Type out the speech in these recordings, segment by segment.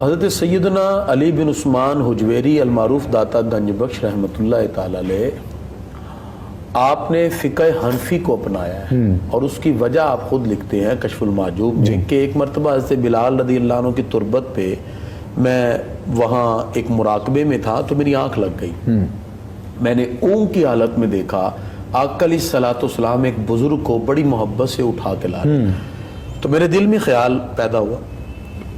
حضرت سیدنا علی بن عثمان حجویری المعروف داتا گنج بخش رحمۃ اللہ تعالی علیہ، آپ نے فقہ حنفی کو اپنایا ہے اور اس کی وجہ آپ خود لکھتے ہیں کشف المعجوب میں کہ ایک مرتبہ حضرت بلال رضی اللہ عنہ کی تربت پہ میں وہاں ایک مراقبے میں تھا تو میری آنکھ لگ گئی. میں نے اونگ کی حالت میں دیکھا آقا علیہ الصلوۃ والسلام ایک بزرگ کو بڑی محبت سے اٹھا کے لا رہے. تو میرے دل میں خیال پیدا ہوا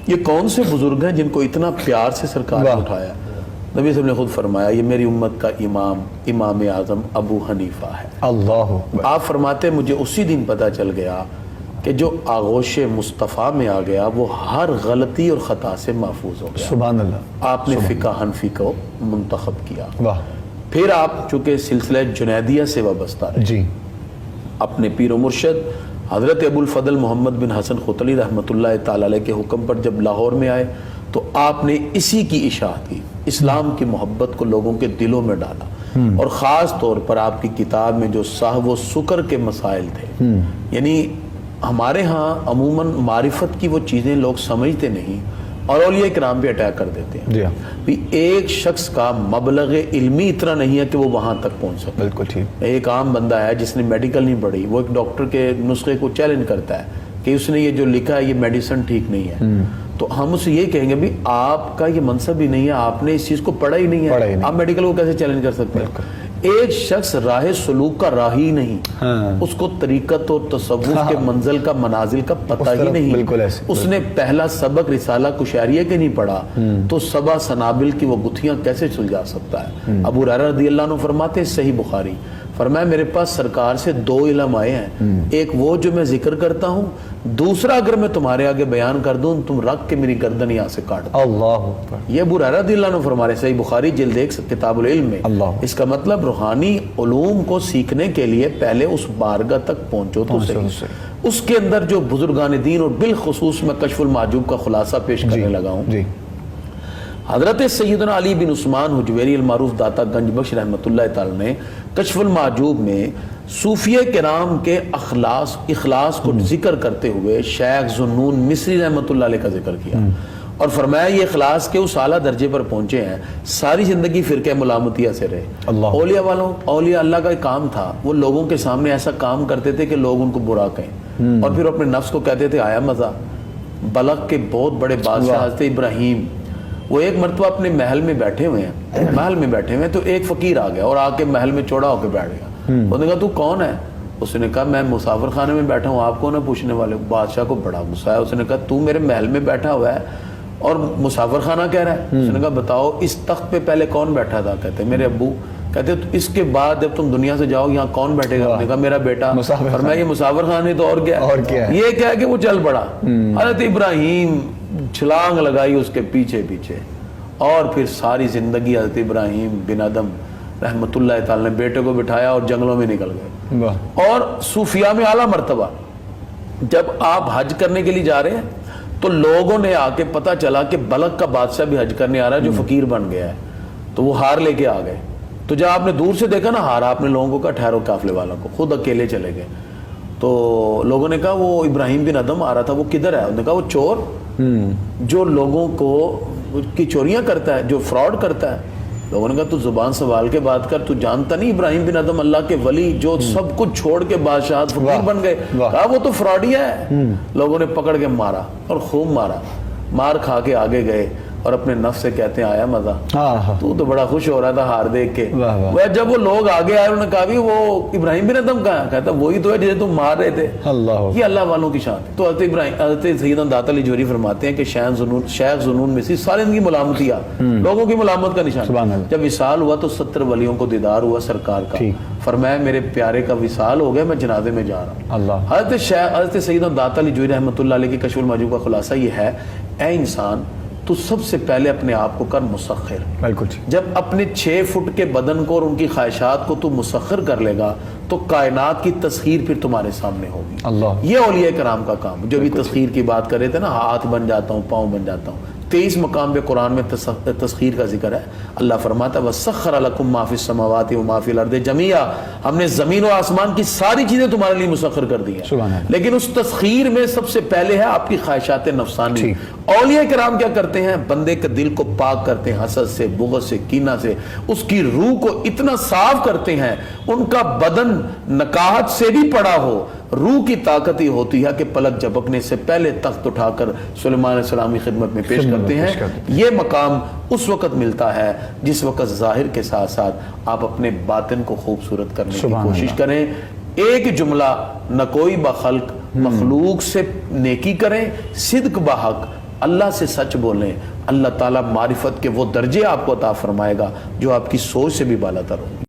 یہ کون سے بزرگ ہیں جن کو اتنا پیار سے سرکار نے اٹھایا. نبی صلی اللہ علیہ وسلم نے خود فرمایا یہ میری امت کا امام اعظم ابو حنیفہ ہے. اللہ آپ فرماتے مجھے اسی دن پتہ چل گیا کہ جو آغوش مصطفیٰ میں آ گیا وہ ہر غلطی اور خطا سے محفوظ ہو گیا. سبحان اللہ. آپ نے فقہ حنفی کو منتخب کیا. واہ. پھر آپ چونکہ سلسلہ جنیدیہ سے وابستہ رہے، جی اپنے پیر و مرشد حضرت ابو الفضل محمد بن حسن خوتلی رحمۃ اللہ تعالی علیہ کے حکم پر جب لاہور میں آئے تو آپ نے اسی کی اشاعت کی، اسلام کی محبت کو لوگوں کے دلوں میں ڈالا. اور خاص طور پر آپ کی کتاب میں جو صحو و سکر کے مسائل تھے، یعنی ہمارے ہاں عموماً معرفت کی وہ چیزیں لوگ سمجھتے نہیں اور اولیاء کرام پہ اٹیک کر دیتے ہیں. جی ہاں بھی ایک شخص کا مبلغ علمی اتنا نہیں ہے کہ وہ وہاں تک پہنچ سکے. بالکل ٹھیک. ایک عام بندہ ہے جس نے میڈیکل نہیں پڑھی، وہ ایک ڈاکٹر کے نسخے کو چیلنج کرتا ہے کہ اس نے یہ جو لکھا ہے یہ میڈیسن ٹھیک نہیں ہے. تو ہم اسے یہ کہیں گے بھی آپ کا یہ منصب ہی نہیں ہے، آپ نے اس چیز کو پڑھا ہی نہیں ہے، آپ میڈیکل کو کیسے چیلنج کر سکتے ہیں. ایک شخص راہ سلوک کا راہ ہی نہیں، اس کو طریقت اور تصوف کے منزل کا منازل کا پتہ ہی نہیں، اس نے پہلا سبق رسالہ کشاریہ کے نہیں پڑھا تو سبا سنابل کی وہ گتھیاں کیسے سلجھا سکتا ہے. ابو ہریرہ رضی اللہ عنہ فرماتے ہیں صحیح بخاری، فرمایا میرے پاس سرکار سے دو علم آئے ہیں، ایک وہ جو میں ذکر کرتا ہوں، دوسرا اگر میں تمہارے آگے بیان کر دوں تم رکھ کے میری گردن یہاں سے کاٹ دو. اللہ یہ ابو ہریرہ رضی اللہ عنہ فرما رہے صحیح بخاری جلد 1 کتاب العلم میں. اس کا مطلب روحانی علوم کو سیکھنے کے لیے پہلے اس بارگاہ تک پہنچو تو صحیح. اس کے اندر جو بزرگان دین اور بالخصوص میں کشف المعجوب کا خلاصہ پیش کرنے لگا ہوں. حضرت سیدنا علی بن عثمان حجویری المعروف داتا گنج بخش رحمۃ اللہ تعالی نے کشف المعجوب میں صوفیہ کرام کے اخلاص کو ذکر کرتے ہوئے شیخ ذوالنون مصری رحمۃ اللہ علیہ کا ذکر کیا اور فرمایا یہ اخلاص کے اس اعلیٰ درجے پر پہنچے ہیں ساری زندگی فرقہ ملامتیہ سے رہے. اولیاء اللہ کا کام تھا وہ لوگوں کے سامنے ایسا کام کرتے تھے کہ لوگ ان کو برا کہیں اور پھر اپنے نفس کو کہتے تھے آیا مزہ. بلخ کے بہت بڑے بادشاہ حضرت ابراہیم وہ ایک مرتبہ اپنے محل میں بیٹھے ہوئے ہیں تو ایک فقیر آ گیا اور آ کے محل میں چوڑا ہو کے بیٹھ گیا. انہوں نے کہا تو کون ہے؟ اس نے کہا میں مسافر خانے میں بیٹھا ہوں، آپ کون ہے پوچھنے والے؟ بادشاہ کو بڑا غصہ ہے. اس نے کہا تو میرے محل میں بیٹھا ہوا ہے اور مسافر خانہ کہہ رہا ہے؟ اس نے کہا بتاؤ اس تخت پہ پہلے کون بیٹھا تھا؟ کہتے میرے ابو. کہتے اس کے بعد جب تم دنیا سے جاؤ یہاں کون بیٹھے گا؟ کہا میرا بیٹا. اور میں یہ مسافر خانے تو اور کیا یہ کہہ کے وہ چل پڑا. حضرت ابراہیم چھلانگ لگائی اس کے پیچھے اور پھر ساری زندگی حضرت ابراہیم بن ادم رحمت اللہ تعالی نے بیٹے کو بٹھایا اور جنگلوں میں نکل گئے. اور صوفیاء میں اعلیٰ مرتبہ جب آپ حج کرنے کے لیے جا رہے ہیں تو لوگوں نے آ کے پتہ چلا کہ بلخ کا بادشاہ بھی حج کرنے آ رہا ہے جو فقیر بن گیا ہے، تو وہ ہار لے کے آ گئے. تو جب آپ نے دور سے دیکھا نا ہار، آپ نے لوگوں کو کہا ٹھہرو قافلے والوں کو، خود اکیلے چلے گئے. تو لوگوں نے کہا وہ ابراہیم بن ادم آ رہا تھا وہ کدھر ہے؟ انہوں نے کہا وہ چور جو لوگوں کو کی چوریاں کرتا ہے، جو فراڈ کرتا ہے. لوگوں نے کہا تو زبان سنبھال کے بات کر، تو جانتا نہیں ابراہیم بن ادم اللہ کے ولی جو سب کچھ چھوڑ کے بادشاہ فقیر بن گئے؟ کہا وہ تو فراڈیا ہے. لوگوں نے پکڑ کے مارا اور خوب مار کھا کے آگے گئے اور اپنے نفس سے کہتے ہیں آیا مزہ. تو بڑا خوش ہو رہا تھا ہار دیکھ کے. جب وہ لوگ آگے آئے انہوں نے کہا بھی وہ ابراہیم بن ادم کہاں؟ کہتا وہی تو ہے جسے تم مار رہے تھے. یہ اللہ والوں کی شان. تو حضرت سیدنا داتا علی جوہری فرماتے ہیں کہ شیخ ذوالنون مصری سارے ان کی ملامتیاں لوگوں کی ملامت کا نشان. جب وصال ہوا تو 70 ولیوں کو دیدار ہوا سرکار کا. فرمایا میرے پیارے کا وصال ہو گیا، میں جنازے میں جا رہا ہوں. حضرت سیدنا داتا علی جوہری رحمۃ اللہ علیہ کے کشف المعجوب کا خلاصہ یہ ہے اے انسان تو سب سے پہلے اپنے آپ کو کر مسخر. بالکل. جب اپنے 6 فٹ کے بدن کو اور ان کی خواہشات کو تو مسخر کر لے گا تو کائنات کی تسخیر پھر تمہارے سامنے ہوگی. یہ اولیاء کرام کا کام. جو بھی تسخیر کی بات کر رہے تھے نا، ہاتھ بن جاتا ہوں، پاؤں بن جاتا ہوں، 23 مقام پہ قرآن میں تسخیر کا ذکر ہے. اللہ فرماتا ہے وَسَخَّرَ لَكُم مَّا فِي السَّمَاوَاتِ وَمَا فِي الْأَرْضِ جَمِيعًا، ہم نے زمین و آسمان کی ساری چیزیں تمہارے لیے مسخر کر دی ہیں. لیکن اس تسخیر میں سب سے پہلے ہے آپ کی خواہشات نفسانی. اولیاء کرام کیا کرتے ہیں؟ بندے کے دل کو پاک کرتے ہیں حسد سے، بغض سے، کینہ سے، اس کی روح کو اتنا صاف کرتے ہیں، ان کا بدن نکاحت سے بھی پڑا ہو، روح کی طاقت ہی ہوتی ہے کہ پلک جھپکنے سے پہلے تخت اٹھا کر سلیمان علیہ السلام کی خدمت میں پیش کرتے ہیں. یہ مقام اس وقت ملتا ہے جس وقت ظاہر کے ساتھ ساتھ آپ اپنے باطن کو خوبصورت کرنے کی کوشش کریں. ایک جملہ، نہ کوئی بخلق، مخلوق سے نیکی کریں، صدق بحق، اللہ سے سچ بولیں. اللہ تعالیٰ معرفت کے وہ درجے آپ کو عطا فرمائے گا جو آپ کی سوچ سے بھی بالا تر ہوں.